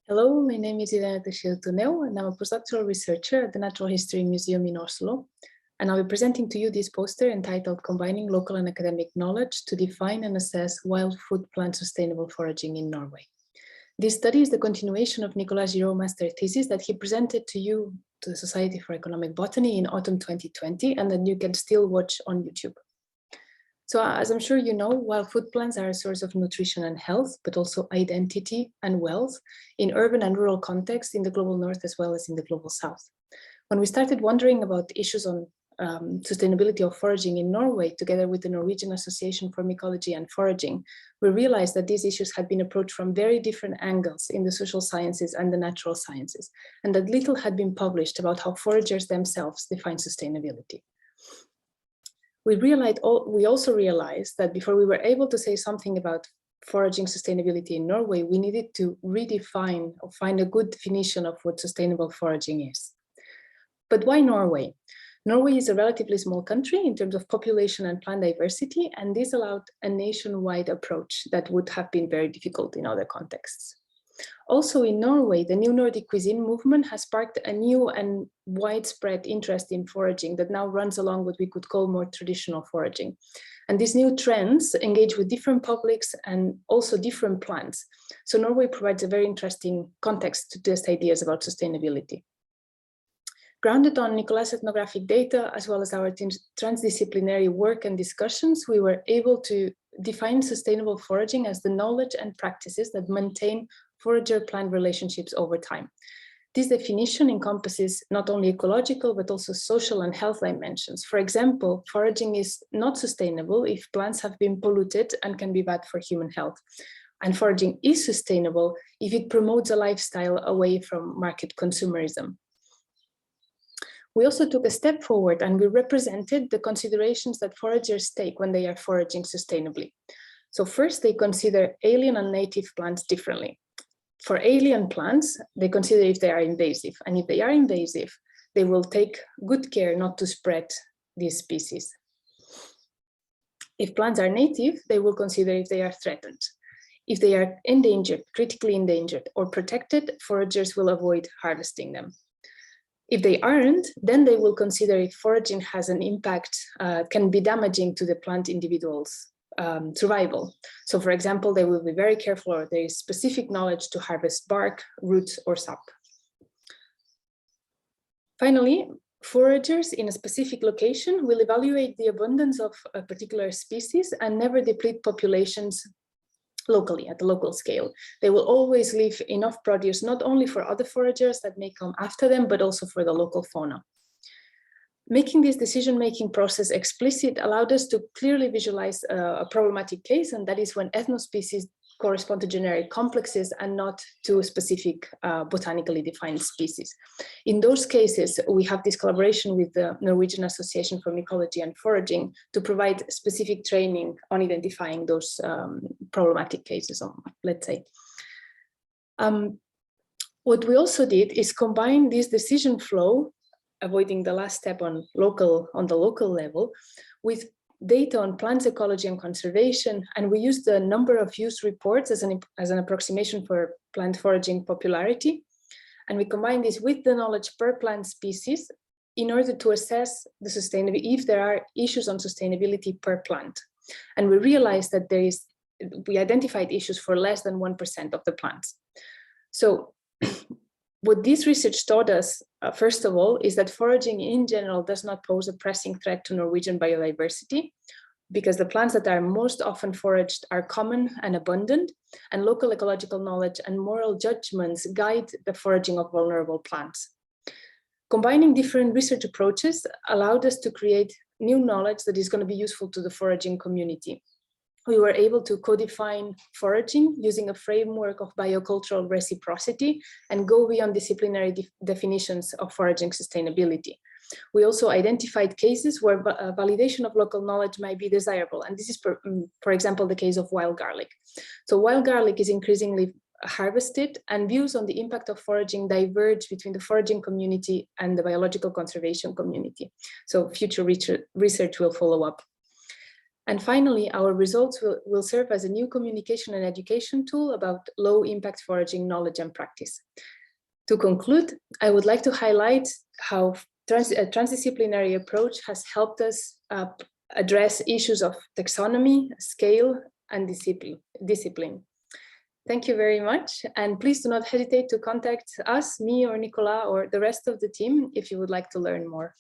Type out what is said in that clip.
Hello, my name is Irene and I'm a postdoctoral researcher at the Natural History Museum in Oslo. And I'll be presenting to you this poster entitled Combining Local and Academic Knowledge to Define and Assess Wild Food Plant Sustainable Foraging in Norway. This study is the continuation of Nicolas Giraud's master thesis that he presented to you, to the Society for Economic Botany in autumn 2020, and that you can still watch on YouTube. So as I'm sure you know, wild food plants are a source of nutrition and health, but also identity and wealth in urban and rural contexts in the global north as well as in the global south. When we started wondering about issues on sustainability of foraging in Norway, together with the Norwegian Association for Mycology and Foraging, we realized that these issues had been approached from very different angles in the social sciences and the natural sciences, and that little had been published about how foragers themselves define sustainability. We also realized that before we were able to say something about foraging sustainability in Norway, we needed to redefine or find a good definition of what sustainable foraging is. But why Norway? Norway is a relatively small country in terms of population and plant diversity, and this allowed a nationwide approach that would have been very difficult in other contexts. Also in Norway, the new Nordic cuisine movement has sparked a new and widespread interest in foraging that now runs along what we could call more traditional foraging. And these new trends engage with different publics and also different plants. So Norway provides a very interesting context to test ideas about sustainability. Grounded on Nicolas' ethnographic data, as well as our transdisciplinary work and discussions, we were able to define sustainable foraging as the knowledge and practices that maintain forager-plant relationships over time. This definition encompasses not only ecological, but also social and health dimensions. For example, foraging is not sustainable if plants have been polluted and can be bad for human health. And foraging is sustainable if it promotes a lifestyle away from market consumerism. We also took a step forward and we represented the considerations that foragers take when they are foraging sustainably. So first, they consider alien and native plants differently. For alien plants, they consider if they are invasive, and if they are invasive, they will take good care not to spread these species. If plants are native, they will consider if they are threatened. If they are endangered, critically endangered, or protected, foragers will avoid harvesting them. If they aren't, then they will consider if foraging has an impact, can be damaging to the plant individual's survival. So for example, they will be very careful, or there is specific knowledge to harvest bark, roots, or sap. Finally, foragers in a specific location will evaluate the abundance of a particular species and never deplete populations locally at the local scale. They will always leave enough produce not only for other foragers that may come after them, but also for the local fauna. Making this decision-making process explicit allowed us to clearly visualize a problematic case, and that is when ethnospecies correspond to generic complexes and not to specific botanically defined species. In those cases, we have this collaboration with the Norwegian Association for Mycology and Foraging to provide specific training on identifying those problematic cases, let's say. What we also did is combine this decision flow, avoiding the last step on the local level, with data on plant ecology and conservation, and we used the number of use reports as an approximation for plant foraging popularity, and we combined this with the knowledge per plant species in order to assess the sustainability, if there are issues on sustainability per plant. And we realized that we identified issues for less than 1% of the plants. So what this research taught us, first of all, is that foraging in general does not pose a pressing threat to Norwegian biodiversity, because the plants that are most often foraged are common and abundant, and local ecological knowledge and moral judgments guide the foraging of vulnerable plants. Combining different research approaches allowed us to create new knowledge that is going to be useful to the foraging community. We were able to co-define foraging using a framework of biocultural reciprocity and go beyond disciplinary definitions of foraging sustainability. We also identified cases where validation of local knowledge might be desirable. And this is, for example, the case of wild garlic. So wild garlic is increasingly harvested, and views on the impact of foraging diverge between the foraging community and the biological conservation community. So future research will follow up. And finally, our results will serve as a new communication and education tool about low-impact foraging knowledge and practice. To conclude, I would like to highlight how a transdisciplinary approach has helped us address issues of taxonomy, scale, and discipline. Thank you very much, and please do not hesitate to contact us, me or Nicola, or the rest of the team if you would like to learn more.